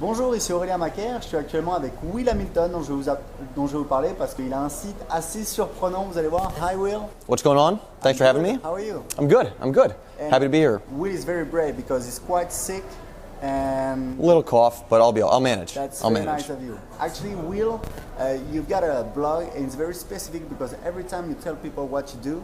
Bonjour, ici Amacker. Je suis actuellement avec Will Hamilton dont je vais vous parler parce qu'il a un site assez surprenant, vous allez voir. Hi Will. What's going on? Thanks for having me. How are you? I'm good. And Happy to be here. Will is very brave because he's quite sick and A little cough, but I'll manage. that's I'll very manage. nice of you. Actually, Will, you've got a blog and it's very specific because every time you tell people what you do,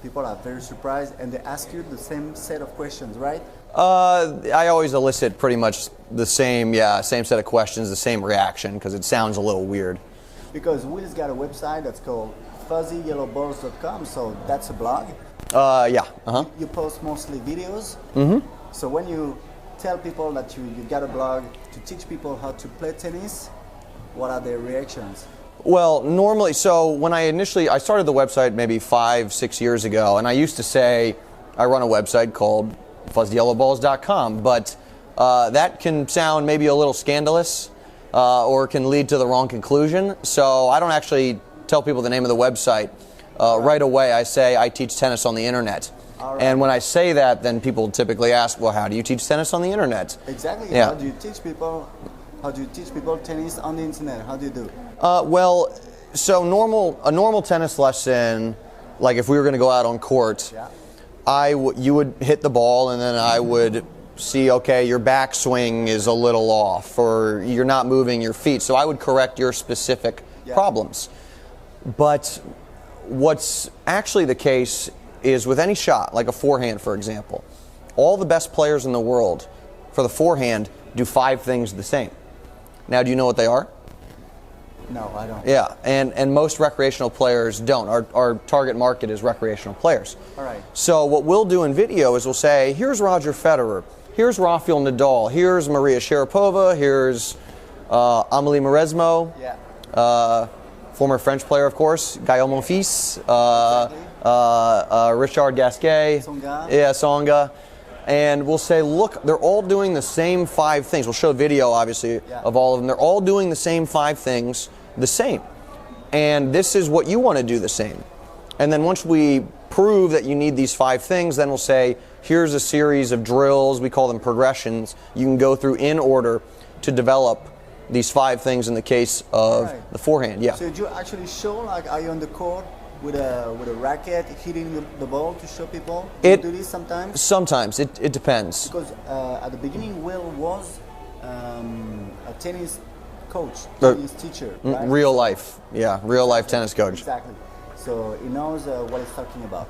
people are very surprised and they ask you the same set of questions, right? I always elicit pretty much the same set of questions, the same reaction, because it sounds a little weird. Because Will's got a website that's called fuzzyyellowballs.com, so that's a blog. Yeah. Uh-huh. You post mostly videos. Mm-hmm. So when you tell people that you got a blog to teach people how to play tennis, what are their reactions? Well, normally, so when I started the website maybe 5-6 years ago, and I used to say I run a website called fuzzyyellowballs.com, but that can sound maybe a little scandalous or can lead to the wrong conclusion. So I don't actually tell people the name of the website right away. I say I teach tennis on the internet. Right. And when I say that, then people typically ask, well, how do you teach tennis on the internet? Exactly. Yeah. How do you teach people tennis on the internet? How do you do? Well, so a normal tennis lesson, like if we were going to go out on court, Yeah. you would hit the ball and then I would see, okay, your backswing is a little off or you're not moving your feet. So I would correct your specific problems. But what's actually the case is with any shot, like a forehand, for example, all the best players in the world for the forehand do 5 things the same. Now, do you know what they are? No, I don't. Yeah, and most recreational players don't. Our target market is recreational players. All right. So what we'll do in video is we'll say, here's Roger Federer, here's Rafael Nadal, here's Maria Sharapova, here's Amélie Mauresmo, former French player, of course, Gaël Monfils, Richard Gasquet, Tsonga. And we'll say, look, they're all doing the same 5 things. We'll show video, obviously, of all of them. They're all doing the same 5 things the same. And this is what you want to do the same. And then once we prove that you need these 5 things, then we'll say, here's a series of drills. We call them progressions. You can go through in order to develop these 5 things in the case of the forehand. Yeah. So did you actually show, like, are you on the court with a racket hitting the ball to show people? Do you do this sometimes? Sometimes. It depends. Because at the beginning, Will was a tennis coach, tennis teacher, right? Real life. Yeah, real life tennis coach. Exactly. So he knows what he's talking about.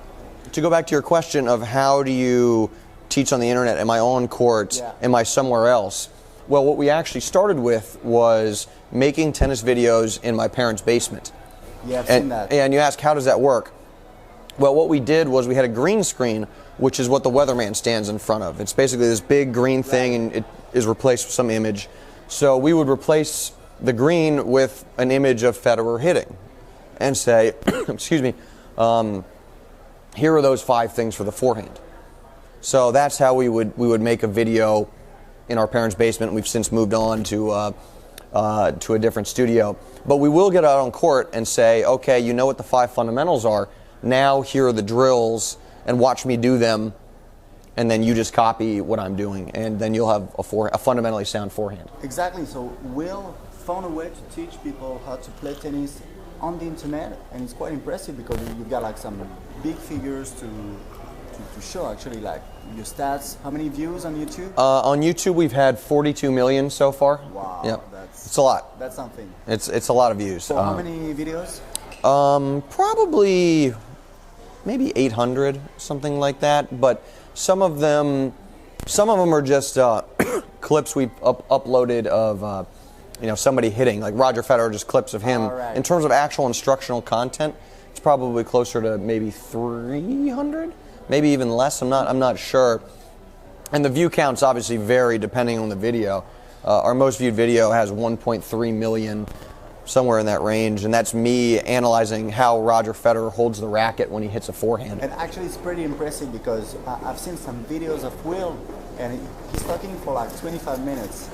To go back to your question of how do you teach on the internet, am I on court, am I somewhere else? Well, what we actually started with was making tennis videos in my parents' basement. Yeah, I've seen that. And you ask, how does that work? Well, what we did was we had a green screen, which is what the weatherman stands in front of. It's basically this big green thing, and it is replaced with some image. So we would replace the green with an image of Federer hitting and say, excuse me, here are those 5 things for the forehand. So that's how we would make a video in our parents' basement. We've since moved on to a different studio. But we will get out on court and say, okay, you know what the 5 fundamentals are. Now here are the drills, and watch me do them, and then you just copy what I'm doing, and then you'll have a fundamentally sound forehand. Exactly. So Will found a way to teach people how to play tennis on the internet, and it's quite impressive because you've got like some big figures to show, actually, like your stats. How many views on YouTube? On YouTube, we've had 42 million so far. Wow. Yep. It's a lot. That's something. It's a lot of views. So how many videos? Probably maybe 800, something like that. But some of them are just clips we uploaded of somebody hitting, like Roger Federer, just clips of him. Right. In terms of actual instructional content, it's probably closer to maybe 300, maybe even less. I'm not sure. And the view counts obviously vary depending on the video. Our most viewed video has 1.3 million, somewhere in that range, and that's me analyzing how Roger Federer holds the racket when he hits a forehand. And actually it's pretty impressive because I've seen some videos of Will, and he's talking for like 25 minutes.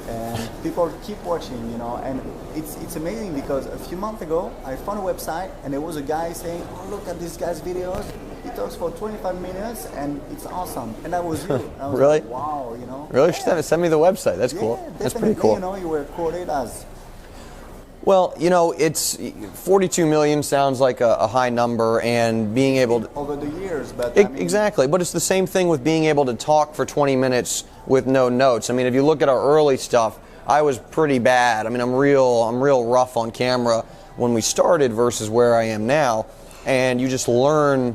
And people keep watching, and it's amazing because a few months ago I found a website and there was a guy saying, oh, look at this guy's videos. he talks for 25 minutes and it's awesome. And that was you. I was Really? like, wow, you know. Really? Yeah. Send me the website. That's cool. That's pretty cool. You know, you were quoted as. Well, you know, it's 42 million sounds like a high number, and being able to over the years, but exactly. But it's the same thing with being able to talk for 20 minutes with no notes. I mean, if you look at our early stuff, I was pretty bad. I mean, I'm real rough on camera when we started versus where I am now, and you just learn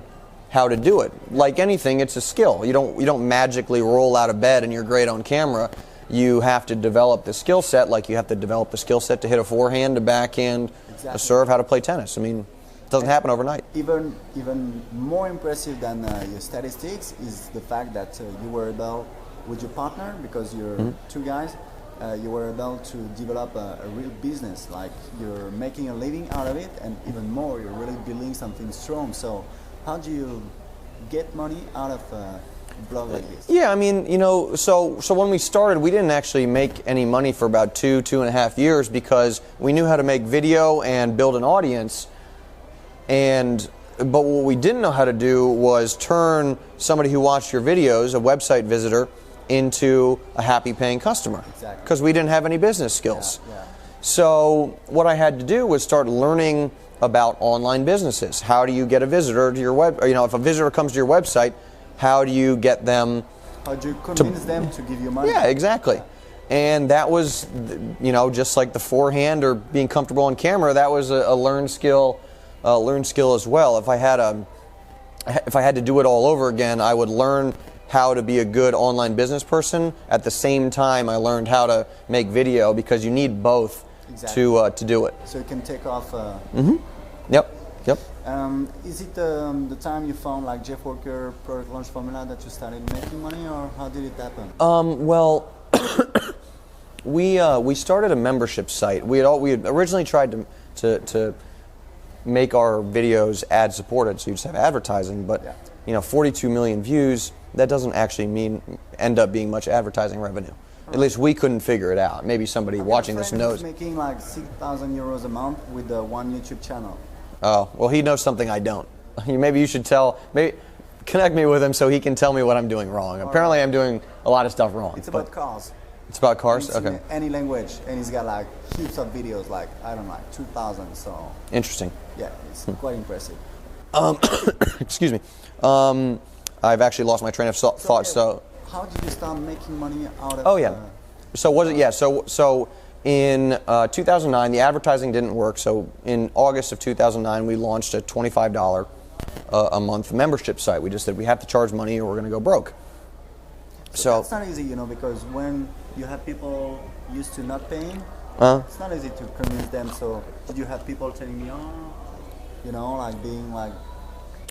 how to do it. Like anything, it's a skill. You don't magically roll out of bed and you're great on camera. You have to develop the skill set, like you have to develop the skill set to hit a forehand, a backhand, a serve, how to play tennis. I mean, it doesn't happen overnight. Even more impressive than your statistics is the fact that you were able, with your partner, because you're two guys, you were able to develop a real business. Like you're making a living out of it, and even more, you're really building something strong. So how do you get money out of blog like this? Yeah, I mean, you know, so when we started, we didn't actually make any money for about 2.5 years because we knew how to make video and build an audience. But what we didn't know how to do was turn somebody who watched your videos, a website visitor, into a happy paying customer. Exactly. Because we didn't have any business skills. Yeah. So what I had to do was start learning about online businesses. How do you get a visitor to your web? You know, if a visitor comes to your website, how do you get them? How do you convince them to give you money? Yeah, exactly. And that was, you know, just like the forehand or being comfortable on camera. That was a learned skill as well. If I had to do it all over again, I would learn how to be a good online business person. At the same time, I learned how to make video because you need both to do it. So you can take off. Yep. Is it the time you found like Jeff Walker product launch formula that you started making money, or how did it happen? Well, we started a membership site. We had originally tried to make our videos ad supported, so you just have advertising. But you know, 42 million views, that doesn't actually end up being much advertising revenue. At least we couldn't figure it out. Maybe somebody watching this knows. He's making like 6,000 euros a month with one YouTube channel. Oh, well, he knows something I don't. Maybe you should connect me with him so he can tell me what I'm doing wrong. Apparently I'm doing a lot of stuff wrong. It's about cars. It's about cars? It's okay. In any language, and he's got like heaps of videos, like, I don't know, like 2,000, so. Interesting. Yeah, it's quite impressive. Excuse me. I've actually lost my train of thought, so. How did you start making money out of? Oh yeah. So was it? Yeah. So in 2009, the advertising didn't work. So in August of 2009, we launched a $25 a month membership site. We just said we have to charge money or we're going to go broke. So it's not easy, you know, because when you have people used to not paying, it's not easy to convince them. So did you have people telling me, oh, you know, like being like?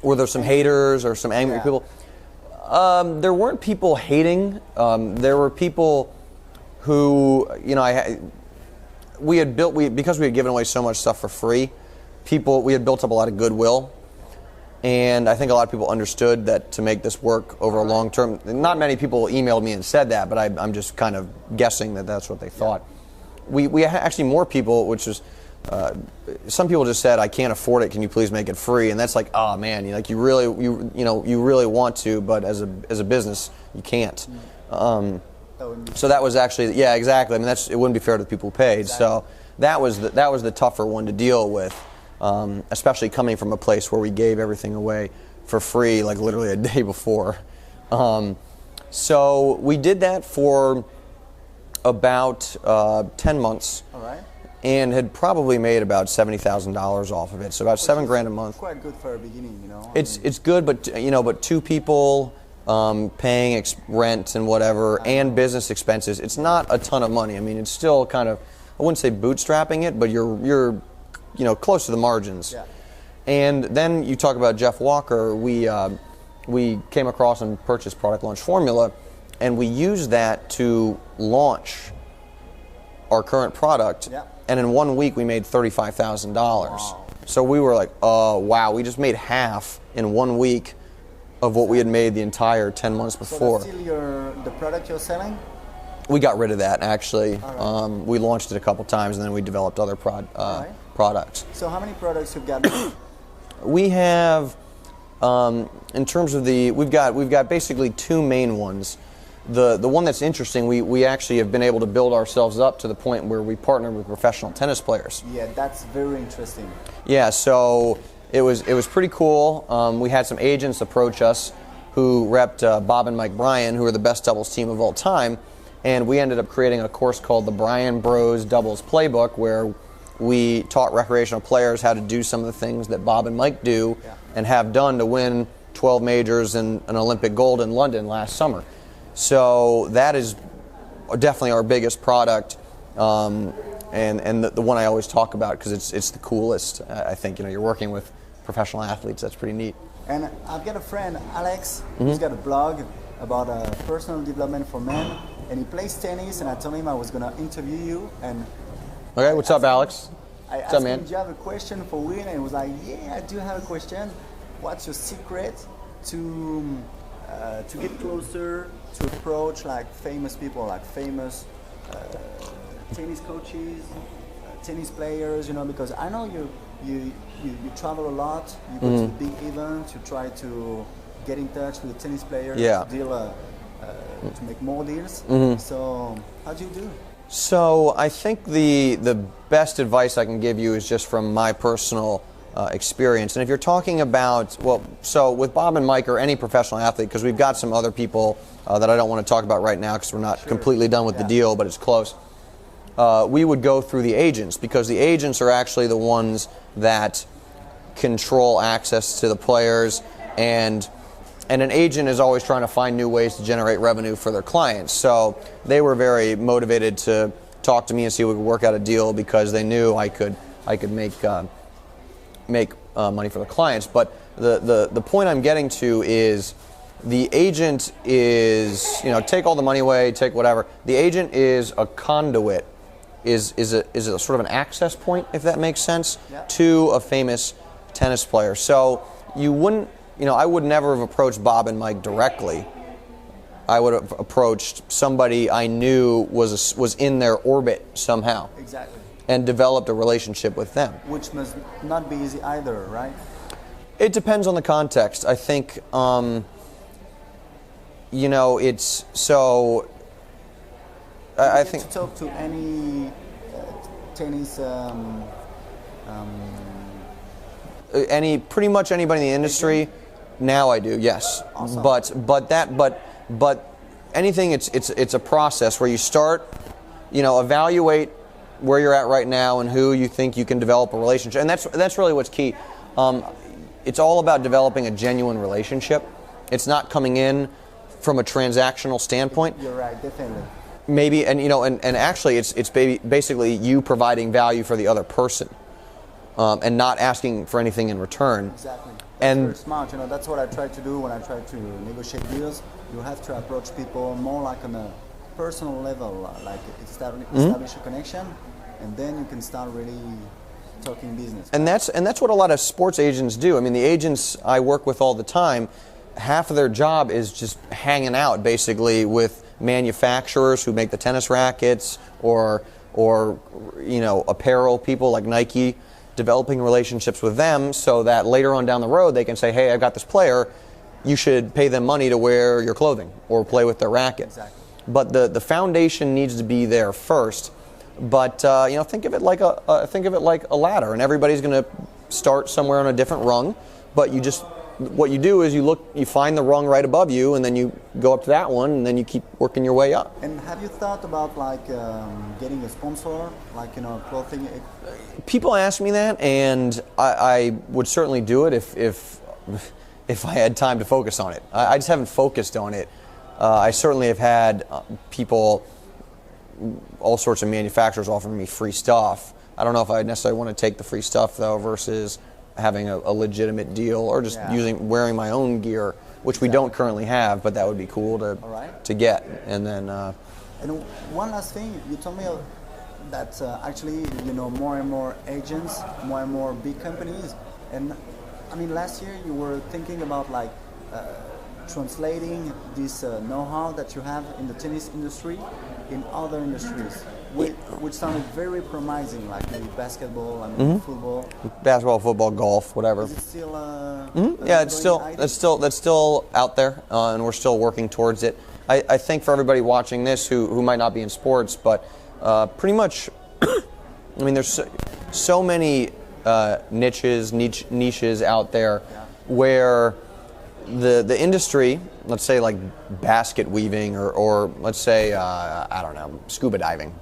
Were there some haters or some angry people? There weren't people hating. There were people who, you know, because we had given away so much stuff for free, we had built up a lot of goodwill. And I think a lot of people understood that to make this work over a long term, not many people emailed me and said that, but I'm just kind of guessing that that's what they thought. We had actually more people, which is, some people just said, I can't afford it, can you please make it free? And that's like, oh man, you really want to, but as a business, you can't. So that was actually, yeah, exactly. I mean, it wouldn't be fair to the people who paid. Exactly. So that was the tougher one to deal with, especially coming from a place where we gave everything away for free, like literally a day before. So we did that for about 10 months. All right. And had probably made about $70,000 off of it, so about $7,000 a month. Quite good for a beginning, you know. It's good, but two people paying rent and whatever, and business expenses. It's not a ton of money. I mean, it's still kind of, I wouldn't say bootstrapping it, but you're close to the margins. Yeah. And then you talk about Jeff Walker. We came across and purchased Product Launch Formula, and we used that to launch our current product. Yeah. And in 1 week, we made $35,000. Wow. So we were like, oh, wow, we just made half in 1 week of what we had made the entire 10 months before. So that's still the product you're selling? We got rid of that, actually. Right. We launched it a couple times, and then we developed other products. So how many products you've got? We have In terms of we've got basically two main ones. The one that's interesting, we actually have been able to build ourselves up to the point where we partner with professional tennis players. Yeah, that's very interesting. Yeah, so it was pretty cool. We had some agents approach us who repped Bob and Mike Bryan, who are the best doubles team of all time, and we ended up creating a course called the Bryan Bros Doubles Playbook, where we taught recreational players how to do some of the things that Bob and Mike do and have done to win 12 majors and an Olympic gold in London last summer. So that is definitely our biggest product, and the one I always talk about because it's the coolest. I think you're working with professional athletes. That's pretty neat. And I've got a friend, Alex, who's got a blog about personal development for men, and he plays tennis. And I told him I was going to interview you. And okay, what's up, Alex? I asked him, do you have a question for Will? And he was like, yeah, I do have a question. What's your secret to get closer, to approach like famous people, like famous tennis coaches, tennis players, because I know you travel a lot, you go to big events, you try to get in touch with tennis players, to deal, to make more deals. So how do you do? So I think the best advice I can give you is just from my personal experience. And if you're talking about, so with Bob and Mike or any professional athlete, because we've got some other people that I don't want to talk about right now because we're not completely done with the deal, but it's close. We would go through the agents, because the agents are actually the ones that control access to the players, and an agent is always trying to find new ways to generate revenue for their clients. So they were very motivated to talk to me and see if we could work out a deal, because they knew I could make money for the clients. But the point I'm getting to is the agent is, take all the money away, take whatever. The agent is a conduit, is a sort of an access point, if that makes sense, to a famous tennis player. So you wouldn't, I would never have approached Bob and Mike directly. I would have approached somebody I knew was in their orbit somehow. Exactly. And developed a relationship with them. Which must not be easy either, right? It depends on the context. I think, it's so. I think to talk to any tennis. Pretty much anybody in the industry. Now I do, yes. Awesome. But anything. It's a process where you start. Evaluate where you're at right now and who you think you can develop a relationship, and that's really what's key. It's all about developing a genuine relationship. It's not coming in from a transactional standpoint. You're right, definitely. Maybe, and actually, it's basically you providing value for the other person, and not asking for anything in return. Exactly. That's and very smart. That's what I try to do when I try to negotiate deals. You have to approach people more like on a personal level, like establish a connection, and then you can start really talking business. And that's what a lot of sports agents do. I mean, the agents I work with all the time, half of their job is just hanging out basically with manufacturers who make the tennis rackets, or apparel people like Nike, developing relationships with them so that later on down the road they can say, hey, I've got this player, you should pay them money to wear your clothing or play with their racket. Exactly. But the foundation needs to be there first. But think of it like a ladder, and everybody's going to start somewhere on a different rung. But what you do is you find the rung right above you, and then you go up to that one, and then you keep working your way up. And have you thought about getting a sponsor, clothing? People ask me that, and I would certainly do it if I had time to focus on it. I just haven't focused on it. I certainly have had people, all sorts of manufacturers offering me free stuff. I don't know if I necessarily want to take the free stuff though, versus having a legitimate deal, or just wearing my own gear, which we don't currently have, but that would be cool to get. And then. And one last thing, you told me that actually more and more agents, more and more big companies, and I mean last year you were thinking about translating this know-how that you have in the tennis industry in other industries, which sounded very promising, like maybe basketball and football. Basketball, football, golf, whatever. Is it still? Yeah, that's still out there, and we're still working towards it. I think for everybody watching this who might not be in sports, but pretty much, I mean, there's so many niches out there where the industry, let's say like basket weaving or let's say I don't know, scuba diving.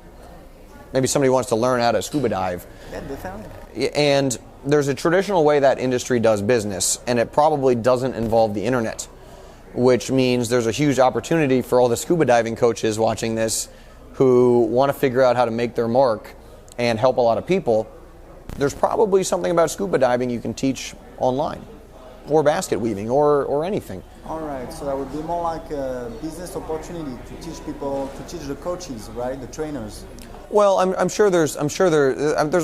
Maybe somebody wants to learn how to scuba dive. Yeah, definitely. And there's a traditional way that industry does business, and it probably doesn't involve the internet, which means there's a huge opportunity for all the scuba diving coaches watching this who want to figure out how to make their mark and help a lot of people. There's probably something about scuba diving you can teach online, or basket weaving, or anything. All right, so that would be more like a business opportunity to teach people, to teach the coaches, right, the trainers. Well, I'm sure there's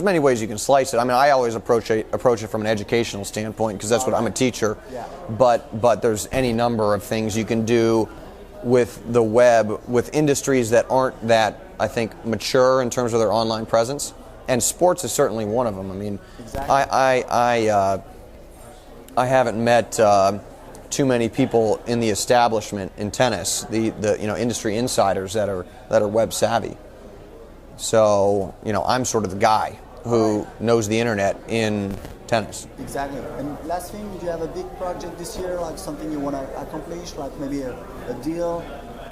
many ways you can slice it. I mean, I always approach it from an educational standpoint because that's what I'm a teacher. Yeah. But there's any number of things you can do with the web, with industries that aren't that, I think, mature in terms of their online presence. And sports is certainly one of them. I mean, exactly. I haven't met too many people in the establishment in tennis, the industry insiders that are web savvy. So, I'm sort of the guy who knows the internet in tennis. Exactly. And last thing, do you have a big project this year, like something you want to accomplish, like maybe a deal?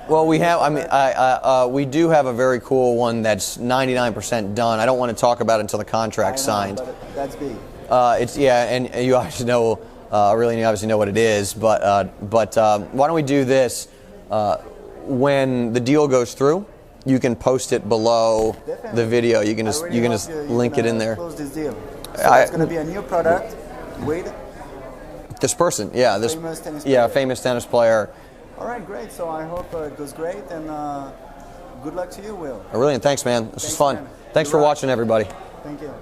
Well, we have. I mean, we do have a very cool one that's 99% done. I don't want to talk about it until the contract's signed. But that's big. And you obviously know, you obviously know what it is. But why don't we do this? When the deal goes through, you can post it below the video. You can just link it in there. Close this deal. So it's going to be a new product with this person. Yeah, this famous tennis player. Famous tennis player. All right, great. So I hope it goes great, and good luck to you, Will. Brilliant. Thanks, man. This was fun. Man. Thanks for watching, everybody. Thank you.